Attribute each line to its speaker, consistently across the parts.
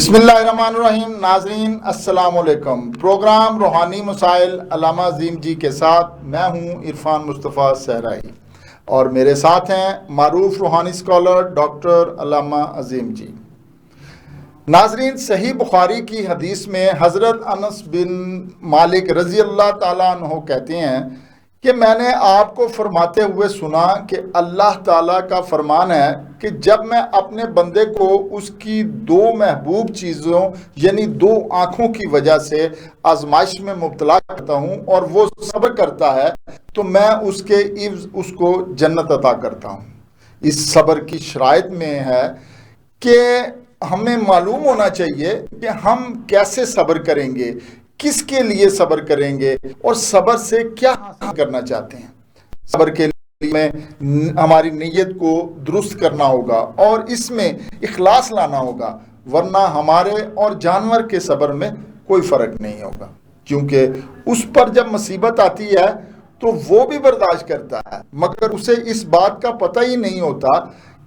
Speaker 1: بسم اللہ الرحمن الرحیم. ناظرین السلام علیکم. پروگرام روحانی مسائل علامہ عظیم جی کے ساتھ میں ہوں عرفان مصطفیٰ صحرائی اور میرے ساتھ ہیں معروف روحانی اسکالر ڈاکٹر علامہ عظیم جی. ناظرین، صحیح بخاری کی حدیث میں حضرت انس بن مالک رضی اللہ تعالیٰ عنہ کہتے ہیں کہ میں نے آپ کو فرماتے ہوئے سنا کہ اللہ تعالیٰ کا فرمان ہے کہ جب میں اپنے بندے کو اس کی دو محبوب چیزوں یعنی دو آنکھوں کی وجہ سے آزمائش میں مبتلا کرتا ہوں اور وہ صبر کرتا ہے تو میں اس کے عوض اس کو جنت عطا کرتا ہوں. اس صبر کی شرائط میں ہے کہ ہمیں معلوم ہونا چاہیے کہ ہم کیسے صبر کریں گے، کس کے لیے صبر کریں گے اور صبر سے کیا حاصل کرنا چاہتے ہیں. صبر کے لیے میں ہماری نیت کو درست کرنا ہوگا اور اس میں اخلاص لانا ہوگا، ورنہ ہمارے اور جانور کے صبر میں کوئی فرق نہیں ہوگا، کیونکہ اس پر جب مصیبت آتی ہے تو وہ بھی برداشت کرتا ہے مگر اسے اس بات کا پتہ ہی نہیں ہوتا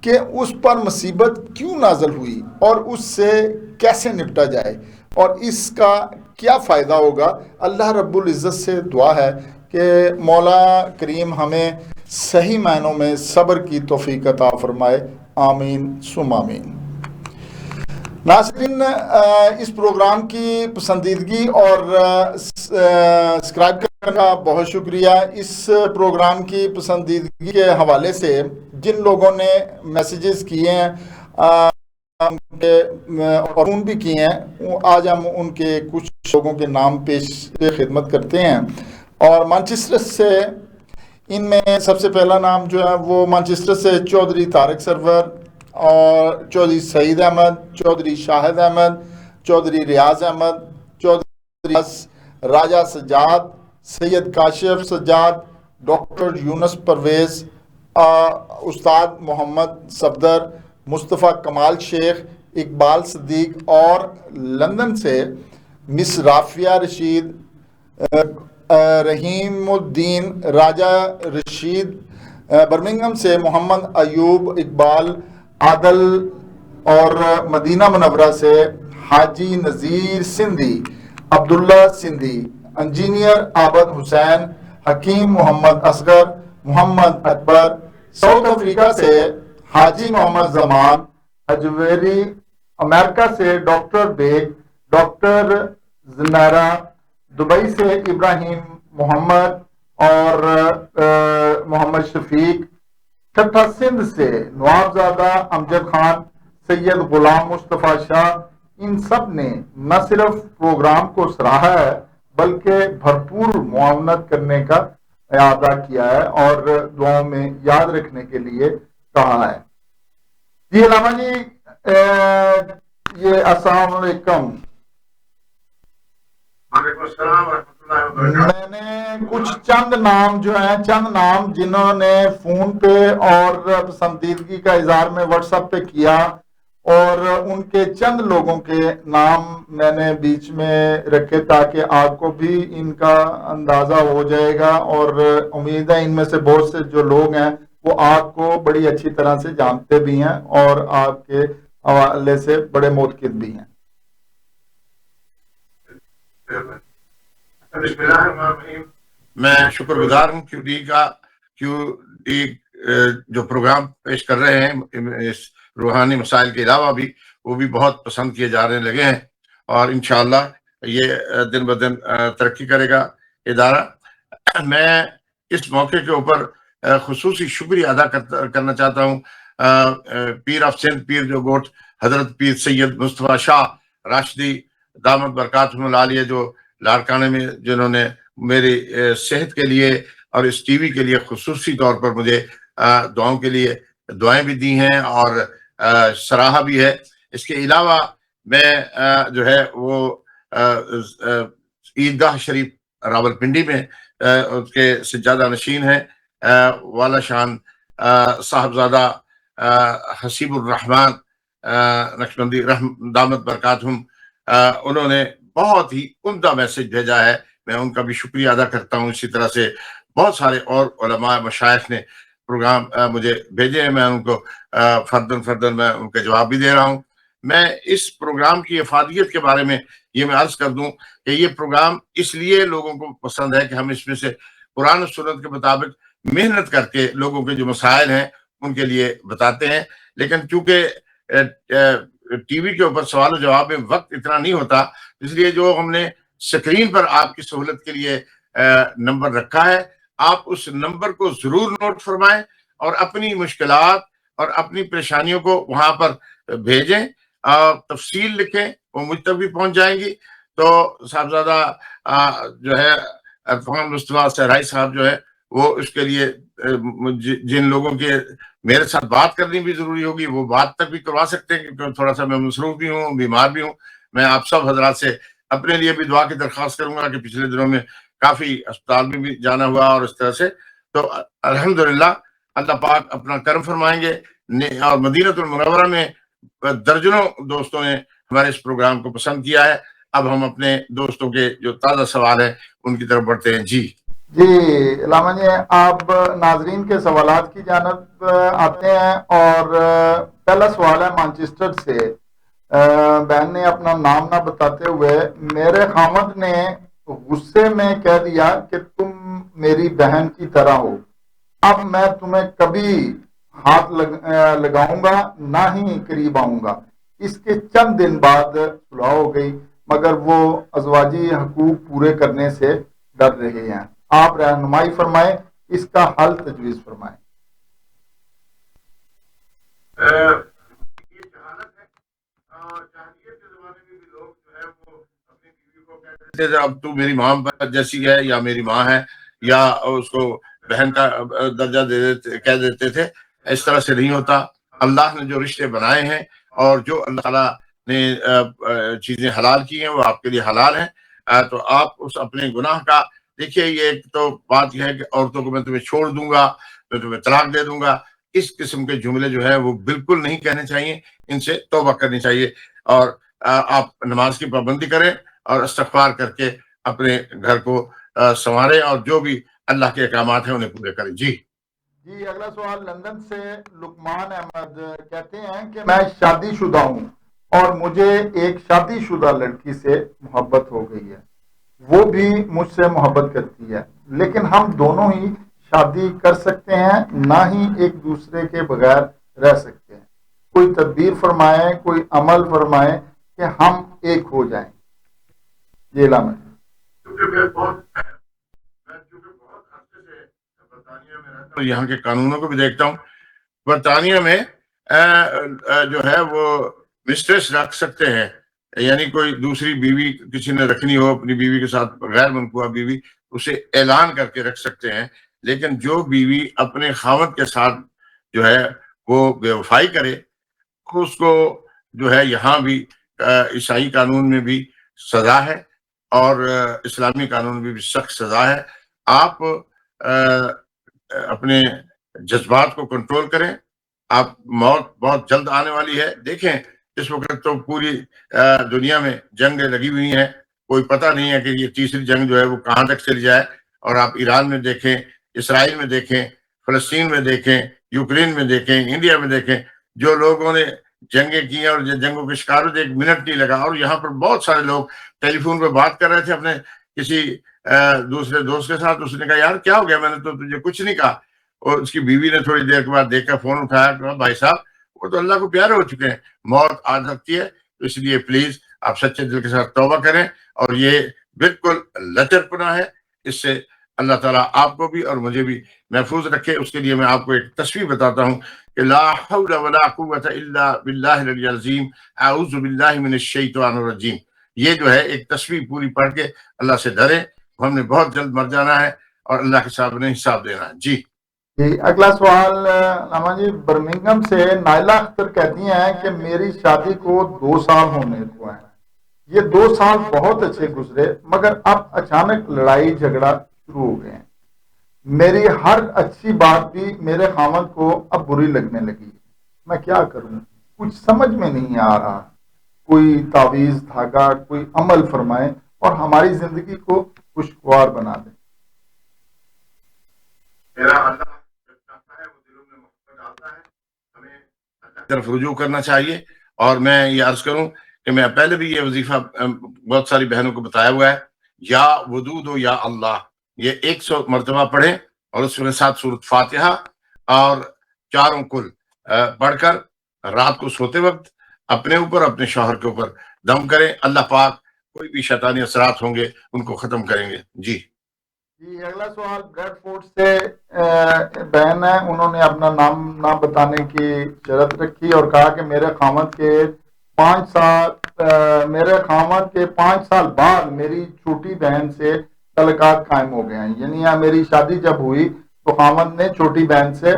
Speaker 1: کہ اس پر مصیبت کیوں نازل ہوئی اور اس سے کیسے نپٹا جائے اور اس کا کیا فائدہ ہوگا. اللہ رب العزت سے دعا ہے کہ مولا کریم ہمیں صحیح معنوں میں صبر کی توفیق عطا فرمائے. آمین ثم آمین. ناظرین، اس پروگرام کی پسندیدگی اور سبسکرائب کرنے کا بہت شکریہ. اس پروگرام کی پسندیدگی کے حوالے سے جن لوگوں نے میسیجز کیے ہیں اور فون بھی کیے ہیں، آج ہم ان کے کچھ لوگوں کے نام پیش خدمت کرتے ہیں. اور مانچسٹر سے ان میں سب سے پہلا نام جو ہے وہ مانچسٹر سے چودھری طارق سرور اور چودھری سعید احمد، چودھری شاہد احمد، چودھری ریاض احمد، چودھری راجہ سجاد، سید کاشف سجاد، ڈاکٹر یونس پرویز، استاد محمد صفدر، مصطفیٰ کمال شیخ، اقبال صدیق اور لندن سے مس رافیہ رشید، رحیم الدین راجہ رشید، برمنگھم سے محمد ایوب اقبال عادل اور مدینہ منورہ سے حاجی نذیر سندھی، عبداللہ سندھی، انجینئر عابد حسین، حکیم محمد اصغر، محمد اکبر، ساؤتھ افریقہ سے حاجی محمد زمان اجویری، امریکہ سے doctor bag, doctor Zunaira, Dubai سے ابراہیم محمد اور محمد شفیق، چھٹا سندھ سے نواب زادہ امجد خان، سید غلام مصطفیٰ شاہ. ان سب نے نہ صرف پروگرام کو سراہا ہے بلکہ بھرپور معاونت کرنے کا اعادہ کیا ہے اور دعاؤں میں یاد رکھنے کے لیے کہا ہے. جی علامہ جی، یہ السلام علیکم.
Speaker 2: وعلیکم السلام ورحمۃ اللہ وبرکاتہ.
Speaker 1: میں نے کچھ چند نام جنہوں نے فون پہ اور پسندیدگی کا اظہار میں واٹس ایپ پہ کیا اور ان کے چند لوگوں کے نام میں نے بیچ میں رکھے تاکہ آپ کو بھی ان کا اندازہ ہو جائے گا اور امید ہے ان میں سے بہت سے جو لوگ ہیں وہ آپ کو بڑی اچھی طرح سے جانتے بھی ہیں اور آپ کے حوالے سے بڑے موتقد بھی ہیں.
Speaker 2: بسم اللہ الرحمن الرحیم. میں شکر گزار ہوں کیو ڈی جو پروگرام پیش کر رہے ہیں اس روحانی مسائل کے علاوہ بھی وہ بھی بہت پسند کیے جانے لگے ہیں اور انشاءاللہ یہ دن بدن ترقی کرے گا ادارہ. میں اس موقع کے اوپر خصوصی شکریہ ادا کرنا چاہتا ہوں پیر آف سندھ، پیر جو گوٹ حضرت پیر سید مصطفیٰ شاہ راشدی دامت برکاتہم العالیہ، جو لاڑکانے میں جنہوں نے میری صحت کے لیے اور اس ٹی وی کے لیے خصوصی طور پر مجھے دعاؤں کے لیے دعائیں بھی دی ہیں اور سراہا بھی ہے. اس کے علاوہ میں جو ہے وہ عیدگاہ شریف راول پنڈی میں اس کے سجادہ نشین ہیں والا شان صاحبزادہ حسیب الرحمن نقشبندی دامت برکاتہم. انہوں نے بہت ہی عمدہ میسج بھیجا ہے، میں ان کا بھی شکریہ ادا کرتا ہوں. اسی طرح سے بہت سارے اور علماء مشائخ نے پروگرام مجھے بھیجے ہیں، میں ان کو فردن میں ان کے جواب بھی دے رہا ہوں. میں اس پروگرام کی افادیت کے بارے میں یہ میں عرض کر دوں کہ یہ پروگرام اس لیے لوگوں کو پسند ہے کہ ہم اس میں سے قرآن و سنت کے مطابق محنت کر کے لوگوں کے جو مسائل ہیں ان کے لیے بتاتے ہیں. لیکن چونکہ ٹی وی کے اوپر سوال و جواب میں وقت اتنا نہیں ہوتا، اس لیے جو ہم نے اسکرین پر آپ کی سہولت کے لیے نمبر رکھا ہے، آپ اس نمبر کو ضرور نوٹ فرمائیں اور اپنی مشکلات اور اپنی پریشانیوں کو وہاں پر بھیجیں اور تفصیل لکھیں، وہ مجھ تک بھی پہنچ جائیں گی. تو صاحبزادہ جو ہے عرفان مصطفیٰ صحرائی صاحب جو ہے وہ اس کے لیے جن لوگوں کے میرے ساتھ بات کرنی بھی ضروری ہوگی وہ بات تک بھی کروا سکتے ہیں، کیونکہ تھوڑا سا میں مصروف بھی ہوں، بیمار بھی ہوں. میں آپ سب حضرات سے اپنے لیے بھی دعا کی درخواست کروں گا کہ پچھلے دنوں میں کافی اسپتال میں بھی جانا ہوا اور اس طرح سے. تو الحمدللہ اللہ پاک اپنا کرم فرمائیں گے. اور مدینہ المنورہ میں درجنوں دوستوں نے ہمارے اس پروگرام کو پسند کیا ہے. اب ہم اپنے دوستوں کے جو تازہ سوال ہیں ان کی طرف بڑھتے ہیں. جی
Speaker 1: علامہ جی، آپ ناظرین کے سوالات کی جانب آتے ہیں، اور پہلا سوال ہے مانچسٹر سے. بہن نے اپنا نام نہ بتاتے ہوئے، میرے خامد نے غصے میں کہہ دیا کہ تم میری بہن کی طرح ہو، اب میں تمہیں کبھی ہاتھ لگاؤں گا نہ ہی قریب آؤں گا. اس کے چند دن بعد صلح ہو گئی، مگر وہ ازواجی حقوق پورے کرنے سے ڈر رہے ہیں. آپ رہنمائی فرمائیں، اس کا حل تجویز فرمائیں.
Speaker 2: یہ جہالت ہے. جاہلیت کے زمانے میں بھی لوگ جو ہے وہ اپنی بیوی کو کہتے تھے اب تو میری ماں جیسی ہے، یا میری ماں ہے، یا اس کو بہن کا درجہ کہہ دیتے تھے. اس طرح سے نہیں ہوتا. اللہ نے جو رشتے بنائے ہیں اور جو اللہ تعالیٰ نے چیزیں حلال کی ہیں وہ آپ کے لیے حلال ہیں. تو آپ اس اپنے گناہ کا دیکھیے، یہ ایک تو بات یہ ہے کہ عورتوں کو میں تمہیں چھوڑ دوں گا، میں تمہیں طلاق دے دوں گا، اس قسم کے جملے جو ہے وہ بالکل نہیں کہنے چاہیے. ان سے توبہ کرنی چاہیے اور آپ نماز کی پابندی کریں اور استغفار کر کے اپنے گھر کو سنواریں اور جو بھی اللہ کے احکامات ہیں انہیں پورے کریں. جی
Speaker 1: اگلا سوال لندن سے لقمان احمد کہتے ہیں کہ میں شادی شدہ ہوں اور مجھے ایک شادی شدہ لڑکی سے محبت ہو گئی ہے، وہ بھی مجھ سے محبت کرتی ہے، لیکن ہم دونوں ہی شادی کر سکتے ہیں، نہ ہی ایک دوسرے کے بغیر رہ سکتے ہیں. کوئی تدبیر فرمائیں، کوئی عمل فرمائیں کہ ہم ایک ہو جائیں. یہ علامہ
Speaker 2: یہاں کے قانونوں کو بھی دیکھتا ہوں. برطانیہ میں جو ہے وہ مسٹریس رکھ سکتے ہیں، یعنی کوئی دوسری بیوی کسی نے رکھنی ہو اپنی بیوی کے ساتھ، غیر منقوہ بیوی، اسے اعلان کر کے رکھ سکتے ہیں. لیکن جو بیوی اپنے خاوند کے ساتھ جو ہے وہ بے وفائی کرے، اس کو جو ہے یہاں بھی عیسائی قانون میں بھی سزا ہے اور اسلامی قانون میں بھی سخت سزا ہے. آپ اپنے جذبات کو کنٹرول کریں. آپ موت بہت جلد آنے والی ہے. دیکھیں اس وقت تو پوری دنیا میں جنگیں لگی ہوئی ہیں، کوئی پتہ نہیں ہے کہ یہ تیسری جنگ جو ہے وہ کہاں تک چلی جائے. اور آپ ایران میں دیکھیں، اسرائیل میں دیکھیں، فلسطین میں دیکھیں، یوکرین میں دیکھیں، انڈیا میں دیکھیں، جو لوگوں نے جنگیں کی ہیں اور جنگوں کے شکار ہوئے، ایک منٹ نہیں لگا. اور یہاں پر بہت سارے لوگ ٹیلی فون پہ بات کر رہے تھے اپنے کسی دوسرے دوست کے ساتھ. اس نے کہا یار کیا ہو گیا؟ میں نے تو تجھے کچھ نہیں کہا. اور اس کی بیوی نے تھوڑی دیر کے بعد دیکھ کر فون اٹھایا کہ بھائی صاحب وہ تو اللہ کو پیارے ہو چکے ہیں، موت آ سکتی ہے. اس لیے پلیز آپ سچے دل کے ساتھ توبہ کریں. اور یہ بالکل لچرپنا ہے. اس سے اللہ تعالیٰ آپ کو بھی اور مجھے بھی محفوظ رکھے. اس کے لیے میں آپ کو ایک تصویر بتاتا ہوں کہ لا حول ولا قوت الا باللہ العلی العظیم، اعوذ باللہ من الشیطان الرجیم. یہ جو ہے ایک تصویر پوری پڑھ کے اللہ سے ڈرے. ہم نے بہت جلد مر جانا ہے اور اللہ کے سامنے حساب دینا ہے. جی
Speaker 1: اگلا سوال علامہ جی برمنگھم سے نائلہ اختر کہتی ہیں کہ میری شادی کو 2 سال ہونے کو ہیں. یہ 2 سال بہت اچھے گزرے، مگر اب اچانک لڑائی جھگڑا شروع ہو گئے ہیں. میری ہر اچھی بات بھی میرے خامد کو اب بری لگنے لگی. میں کیا کروں؟ کچھ سمجھ میں نہیں آ رہا. کوئی تعویذ دھاگا، کوئی عمل فرمائیں اور ہماری زندگی کو خوشگوار بنا دیں.
Speaker 2: طرف رجوع کرنا چاہیے اور میں یہ عرض کروں کہ میں پہلے بھی یہ وظیفہ بہت ساری بہنوں کو بتایا ہوا ہے، یا ودود و یا اللہ، یہ 100 مرتبہ پڑھیں اور اس کے ساتھ سورۃ فاتحہ اور چاروں کل پڑھ کر رات کو سوتے وقت اپنے اوپر اپنے شوہر کے اوپر دم کریں، اللہ پاک کوئی بھی شیطانی اثرات ہوں گے ان کو ختم کریں گے۔ جی
Speaker 1: اگلا سوال بریڈ فورٹ سے بہن ہے، انہوں نے اپنا نام نہ بتانے کی شرط رکھی اور کہا کہ میرے خامد کے 5 سال بعد میری چھوٹی بہن سے تعلقات قائم ہو گئے ہیں، یعنی میری شادی جب ہوئی تو خامد نے چھوٹی بہن سے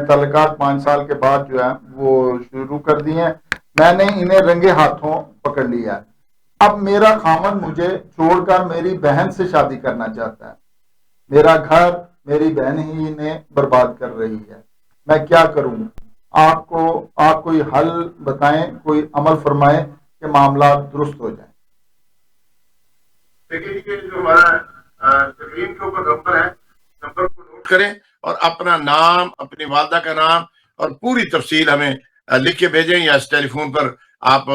Speaker 1: تعلقات 5 سال کے بعد جو ہے وہ شروع کر دی ہیں، میں نے انہیں رنگے ہاتھوں پکڑ لیا ہے، اب میرا خامد مجھے چھوڑ کر میری بہن سے شادی کرنا چاہتا ہے، میرا گھر میری بہن ہی نے برباد کر رہی ہے، میں کیا کروں؟ آپ کوئی حل بتائیں، کوئی عمل فرمائیں کہ معاملات درست ہو جائیں۔
Speaker 2: دیکھیے جو ہمارا تقریم کے اوپر نمبر ہے، نمبر کو نوٹ کریں اور اپنا نام، اپنی والدہ کا نام اور پوری تفصیل ہمیں لکھ کے بھیجیں یا اس ٹیلی فون پر آپ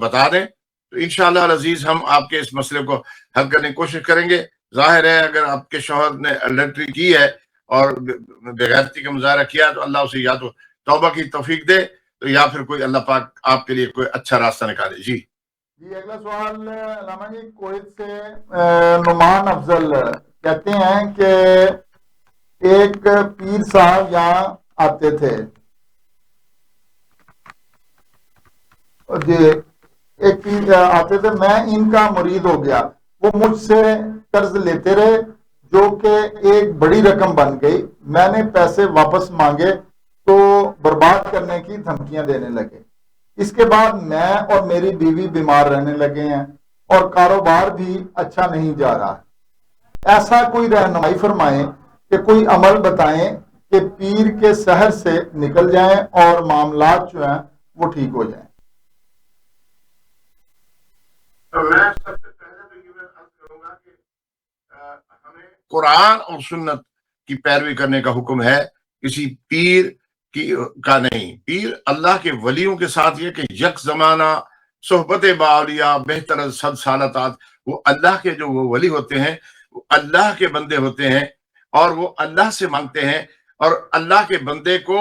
Speaker 2: بتا دیں، تو انشاءاللہ العزیز ہم آپ کے اس مسئلے کو حل کرنے کی کوشش کریں گے۔ ظاہر ہے اگر آپ کے شوہر نے اڈلٹری کی ہے اور بےغیرتی کا مظاہرہ کیا تو اللہ اسے یا تو توبہ کی توفیق دے تو یا پھر کوئی اللہ پاک آپ کے لیے کوئی اچھا راستہ نکالے۔ جی
Speaker 1: اگلا سوال علامہ جی کویت سے نعمان افضل کہتے ہیں کہ ایک پیر صاحب یہاں آتے تھے، جی ایک پیر آتے تھے، میں ان کا مرید ہو گیا، وہ مجھ سے قرض لیتے رہے جو کہ ایک بڑی رقم بن گئی، میں نے پیسے واپس مانگے تو برباد کرنے کی دھمکیاں دینے لگے، اس کے بعد میں اور میری بیوی بیمار رہنے لگے ہیں اور کاروبار بھی اچھا نہیں جا رہا، ایسا کوئی رہنمائی فرمائیں کہ کوئی عمل بتائیں کہ پیر کے سحر سے نکل جائیں اور معاملات جو ہیں وہ ٹھیک ہو جائیں۔
Speaker 2: میں سب سے پہلے تو یہ عرض کروں گا کہ ہمیں قرآن اور سنت کی پیروی کرنے کا حکم ہے، کسی پیر کا نہیں۔ پیر اللہ کے ولیوں کے ساتھ یہ کہ یک زمانہ صحبت باولیاء بہتر صد سالتات، وہ اللہ کے جو وہ ولی ہوتے ہیں وہ اللہ کے بندے ہوتے ہیں اور وہ اللہ سے مانگتے ہیں، اور اللہ کے بندے کو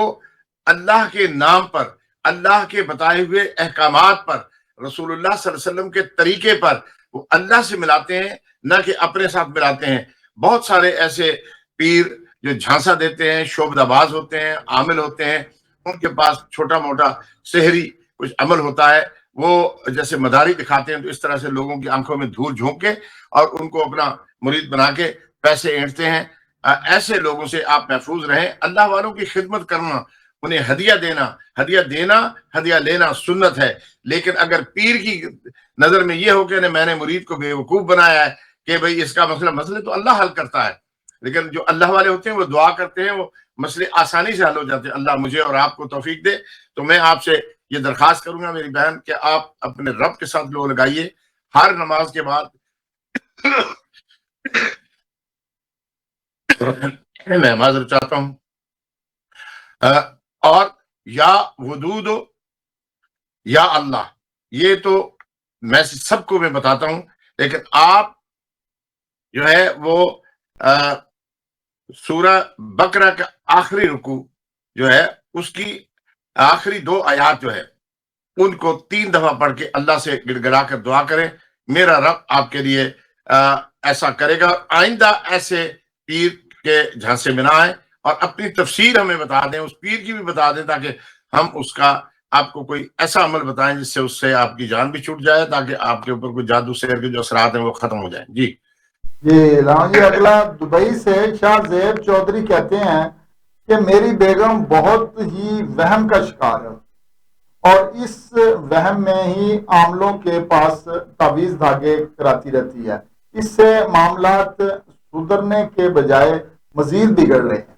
Speaker 2: اللہ کے نام پر، اللہ کے بتائے ہوئے احکامات پر، رسول اللہ صلی اللہ علیہ وسلم کے طریقے پر وہ اللہ سے ملاتے ہیں، نہ کہ اپنے ساتھ ملاتے ہیں۔ بہت سارے ایسے پیر جو جھانسا دیتے ہیں، شعبدہ باز ہوتے ہیں، عامل ہوتے ہیں، ان کے پاس چھوٹا موٹا سحری کچھ عمل ہوتا ہے، وہ جیسے مداری دکھاتے ہیں تو اس طرح سے لوگوں کی آنکھوں میں دھول جھونک کے اور ان کو اپنا مرید بنا کے پیسے اینٹتے ہیں۔ ایسے لوگوں سے آپ محفوظ رہیں۔ اللہ والوں کی خدمت کرنا، انہیں ہدیہ دینا ہدیہ لینا سنت ہے، لیکن اگر پیر کی نظر میں یہ ہو کہ میں نے مرید کو بے وقوف بنایا ہے کہ بھئی اس کا مسئلہ تو اللہ حل کرتا ہے، لیکن جو اللہ والے ہوتے ہیں وہ دعا کرتے ہیں، وہ مسئلے آسانی سے حل ہو جاتے ہیں۔ اللہ مجھے اور آپ کو توفیق دے۔ تو میں آپ سے یہ درخواست کروں گا میری بہن کہ آپ اپنے رب کے ساتھ لوگ لگائیے ہر نماز کے بعد میں معذرت چاہتا ہوں، اور یا ودود یا اللہ، یہ تو میں سب کو میں بتاتا ہوں، لیکن آپ جو ہے وہ سورہ بقرہ کا آخری رکوع جو ہے اس کی آخری 2 آیات جو ہے ان کو 3 دفعہ پڑھ کے اللہ سے گڑ گڑا کر دعا کریں، میرا رب آپ کے لیے ایسا کرے گا۔ آئندہ ایسے پیر کے جھانسے میں نہ آئیں اور اپنی تفسیر ہمیں بتا دیں، اس پیر کی بھی بتا دیں، تاکہ ہم اس کا آپ کو کوئی ایسا عمل بتائیں جس سے اس سے آپ کی جان بھی چھوٹ جائے، تاکہ آپ کے اوپر کوئی جادو سحر کے جو اثرات ہیں وہ ختم ہو جائیں۔ جی
Speaker 1: علامہ جی اگلا دبئی سے شاہ زیب چودھری کہتے ہیں کہ میری بیگم بہت ہی وہم کا شکار ہے اور اس وہم میں ہی عاملوں کے پاس تعویذ دھاگے کراتی رہتی ہے، اس سے معاملات سدھرنے کے بجائے مزید بگڑ رہے ہیں،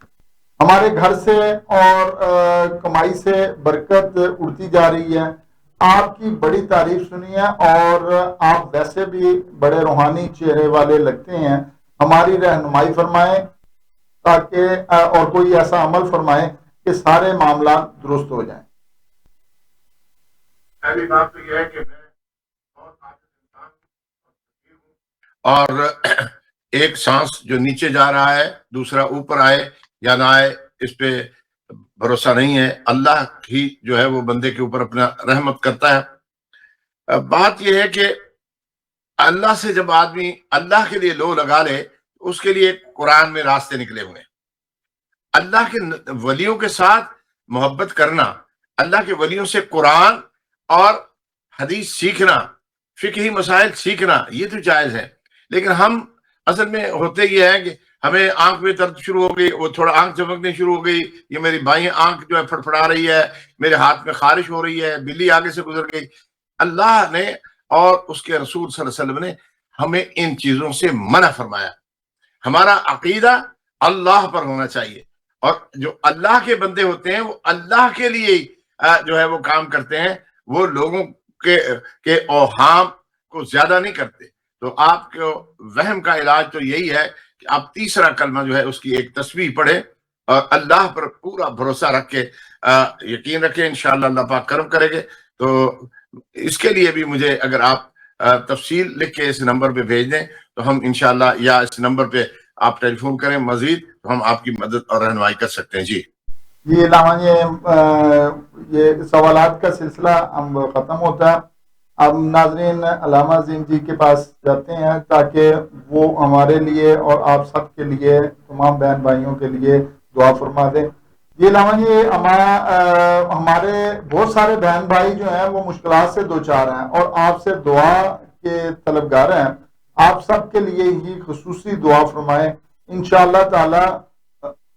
Speaker 1: ہمارے گھر سے اور کمائی سے برکت اڑتی جا رہی ہے۔ آپ کی بڑی تعریف سنی ہے اور آپ ویسے بھی بڑے روحانی چہرے والے لگتے ہیں، ہماری رہنمائی فرمائیں تاکہ اور کوئی ایسا عمل فرمائیں کہ سارے معاملات درست ہو جائیں۔
Speaker 2: پہلی بات تو یہ ہے کہ میں بہت عاجز انسان ہوں اور ایک سانس جو نیچے جا رہا ہے دوسرا اوپر آئے یا نہ آئے اس پہ بھروسہ نہیں ہے. اللہ ہی جو ہے وہ بندے کے اوپر اپنا رحمت کرتا ہے. بات یہ ہے کہ اللہ سے جب آدمی اللہ کے لیے لو لگا لے اس کے لیے قرآن میں راستے نکلے ہوئے ہیں. اللہ کے ولیوں کے ساتھ محبت کرنا، اللہ کے ولیوں سے قرآن اور حدیث سیکھنا، فقہی مسائل سیکھنا، یہ تو جائز ہے. لیکن ہم اصل میں ہوتے یہ ہے کہ ہمیں آنکھ میں درد شروع ہو گئی، وہ تھوڑا آنکھ چمکنے شروع ہو گئی، یہ میری بائیں آنکھ جو ہے پھڑپھڑا رہی ہے، میرے ہاتھ میں خارش ہو رہی ہے، بلی آگے سے گزر گئی. اللہ نے اور اس کے رسول صلی اللہ علیہ وسلم نے ہمیں ان چیزوں سے منع فرمایا. ہمارا عقیدہ اللہ پر ہونا چاہیے، اور جو اللہ کے بندے ہوتے ہیں وہ اللہ کے لیے جو ہے وہ کام کرتے ہیں، وہ لوگوں کے اوہام کو زیادہ نہیں کرتے. تو آپ کو وہم کا علاج تو یہی ہے کہ آپ تیسرا کلمہ جو ہے اس کی ایک تسبیح پڑھیں اور اللہ پر پورا بھروسہ رکھ کے یقین رکھیں، انشاءاللہ اللہ پاک کرم کرے گے. تو اس کے لیے بھی مجھے اگر آپ تفصیل لکھ کے اس نمبر پہ بھیج دیں تو ہم انشاءاللہ، یا اس نمبر پہ آپ ٹیلی فون کریں مزید تو ہم آپ کی مدد اور رہنمائی کر سکتے ہیں. جی
Speaker 1: علامہ یہ سوالات کا سلسلہ ہم ختم ہوتا ہے. اب ناظرین علامہ عظیم جی کے پاس جاتے ہیں تاکہ وہ ہمارے لیے اور آپ سب کے لیے، تمام بہن بھائیوں کے لیے دعا فرما دیں. یہ علامہ جی ہمارے بہت سارے بہن بھائی جو ہیں وہ مشکلات سے دوچار ہیں اور آپ سے دعا کے طلبگار ہیں. آپ سب کے لیے ہی خصوصی دعا فرمائیں، انشاءاللہ تعالی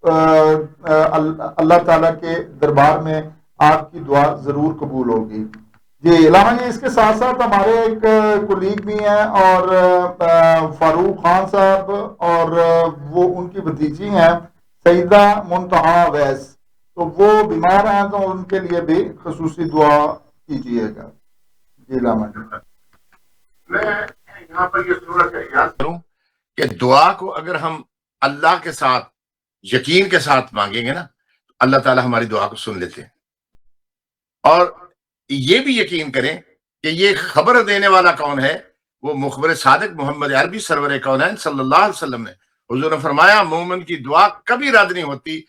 Speaker 1: اللہ تعالیٰ کے دربار میں آپ کی دعا ضرور قبول ہوگی. جی علامہ جی، اس کے ساتھ ساتھ ہمارے ایک کولیگ بھی ہیں اور فاروق خان صاحب، اور وہ ان کی بھتیجی ہیں سیدہ منتہا ویس، تو وہ بیمار ہیں تو ان کے لیے بھی خصوصی دعا کیجیے گا. جی علامہ جی.
Speaker 2: میں یہاں پر یہ صورت یاد کروں کہ دعا کو اگر ہم اللہ کے ساتھ یقین کے ساتھ مانگیں گے نا، اللہ تعالیٰ ہماری دعا کو سن لیتے ہیں. اور یہ بھی یقین کریں کہ یہ خبر دینے والا کون ہے، وہ مخبر صادق محمد عربی سرور کونین صلی اللہ علیہ وسلم نے. حضور نے فرمایا مومن کی دعا کبھی رد نہیں ہوتی.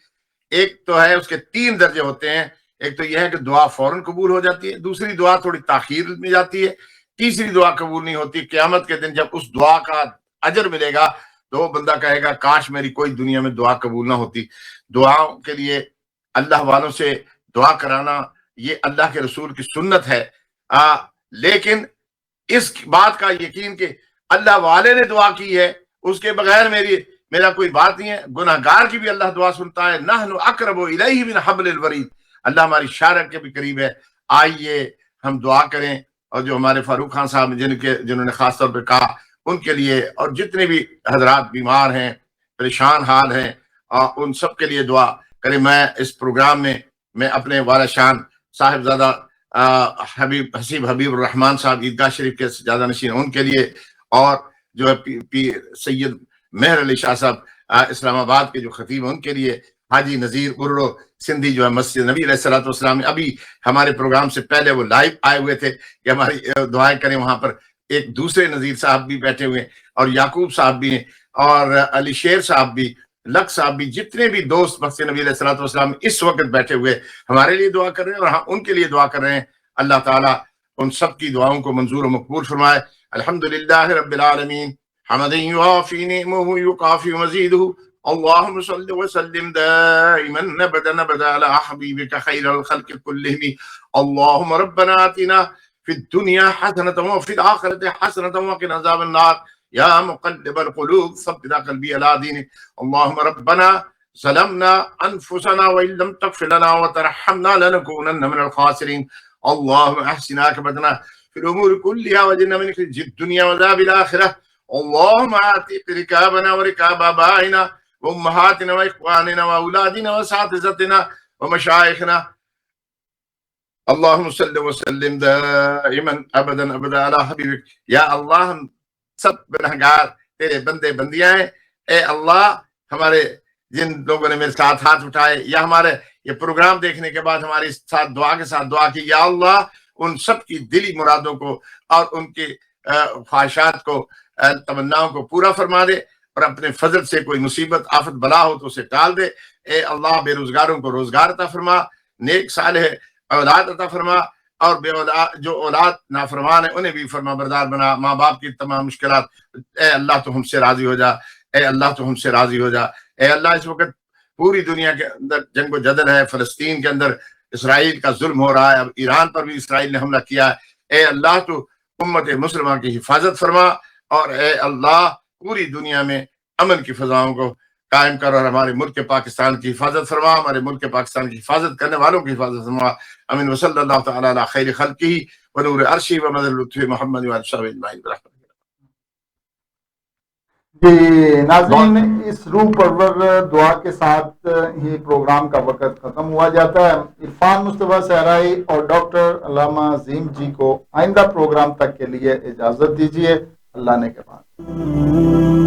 Speaker 2: ایک تو ہے اس کے 3 درجے ہوتے ہیں. ایک تو یہ ہے کہ دعا فوراً قبول ہو جاتی ہے، دوسری دعا تھوڑی تاخیر میں جاتی ہے، تیسری دعا قبول نہیں ہوتی. قیامت کے دن جب اس دعا کا اجر ملے گا تو وہ بندہ کہے گا کاش میری کوئی دنیا میں دعا قبول نہ ہوتی. دعاؤں کے لیے اللہ والوں سے دعا کرانا یہ اللہ کے رسول کی سنت ہے. لیکن اس بات کا یقین کہ اللہ والے نے دعا کی ہے، اس کے بغیر میرا کوئی بات نہیں ہے. گناہگار کی بھی اللہ دعا سنتا ہے. نحن اقرب الیہ من حبل الورید، اللہ ہماری شارک کے بھی قریب ہے. آئیے ہم دعا کریں. اور جو ہمارے فاروق خان صاحب جنہوں نے خاص طور پہ کہا ان کے لیے، اور جتنے بھی حضرات بیمار ہیں، پریشان حال ہیں، ان سب کے لیے دعا کریں. میں اس پروگرام میں اپنے والد شان صاحبزادہ حسیب حبیب الرحمان صاحب عیدگاہ شریف کے سجادہ نشین ان کے لیے، اور جو ہے سید مہر علی شاہ صاحب اسلام آباد کے جو خطیب ان کے لیے، حاجی نذیر ارڑو سندھی جو ہے مسجد نبی علیہ الصلوۃ والسلام میں ابھی ہمارے پروگرام سے پہلے وہ لائیو آئے ہوئے تھے کہ ہماری دعائیں کریں. وہاں پر ایک دوسرے نذیر صاحب بھی بیٹھے ہوئے ہیں، اور یعقوب صاحب بھی ہیں، اور علی شیر صاحب بھی، لک صاحب بھی، جتنے بھی دوست مسجد نبی علیہ الصلوۃ والسلام اس وقت بیٹھے ہوئے ہمارے لیے دعا کر رہے ہیں اور ہم ان کے لیے دعا کر رہے ہیں. اللہ تعالیٰ ان سب کی دعاؤں کو منظور و مقبول فرمائے. الحمدللہ رب العالمین حمدا یوافی نعمہ یکافی مزیدہ اللہم صل وسلم دائما ابدا ابدا علی حبیبک خیر الخلق کلہم اللہم ربنا آتنا فی الدنیا حسنۃ وفی الآخرۃ حسنۃ وقنا عذاب النار یا مقلب القلوب ثبت قلبی علی دینک اللہم ربنا ظلمنا انفسنا وان لم تغفر لنا وترحمنا لنکونن من الخاسرین اللهم احسن عاقبتنا في الامور كلها واجرنا من خزي الدنيا وعذاب الاخره اللهم اعتق ركابنا وركاب ابائنا وامهاتنا واخواننا واولادنا واساتذتنا ومشايخنا اللهم صل وسلم دائما ابدا ابدا على حبيبك. یا اللہ ہم سب گنہگار تیرے بندے بندیاں ہیں. اے اللہ ہمارے جن لوگوں نے میرے ساتھ ہاتھ اٹھائے یا ہمارے یہ پروگرام دیکھنے کے بعد ہمارے ساتھ دعا کے ساتھ دعا کی، یا اللہ ان سب کی دلی مرادوں کو اور ان کے خواہشات کو تمناؤں کو پورا فرما دے، اور اپنے فضل سے کوئی مصیبت آفت بلا ہو تو اسے ٹال دے۔ اے اللہ بے روزگاروں کو روزگار عطا فرما، نیک صالح اولاد عطا فرما، اور بے اولاد جو اولاد نافرمان ہے انہیں بھی فرما بردار بنا، ماں باپ کی تمام مشکلات اے اللہ تو ہم سے راضی ہو جا، اے اللہ تو ہم سے راضی ہو جا۔ اے اللہ اس وقت پوری دنیا کے اندر جنگ و جدل ہے، فلسطین کے اندر اسرائیل کا ظلم ہو رہا ہے، اب ایران پر بھی اسرائیل نے حملہ کیا ہے۔ اے اللہ تو امت مسلمہ کی حفاظت فرما، اور اے اللہ پوری دنیا میں امن کی فضاؤں کو قائم کر، اور ہمارے ملک پاکستان کی حفاظت فرما، ہمارے ملک پاکستان کی حفاظت کرنے والوں کی حفاظت فرما۔ امین وصلی اللہ تعالی علی خیر خلقہ ونور عرشہ ومدد لطفہ محمد وعلی صحبہ اجمعین برحمتہ۔
Speaker 1: جی ناظرین، اس روح پرور دعا کے ساتھ ہی پروگرام کا وقت ختم ہوا جاتا ہے۔ عرفان مصطفیٰ صحرائی اور ڈاکٹر علامہ عظیم جی کو آئندہ پروگرام تک کے لیے اجازت دیجیے۔ اللہ نے کے بعد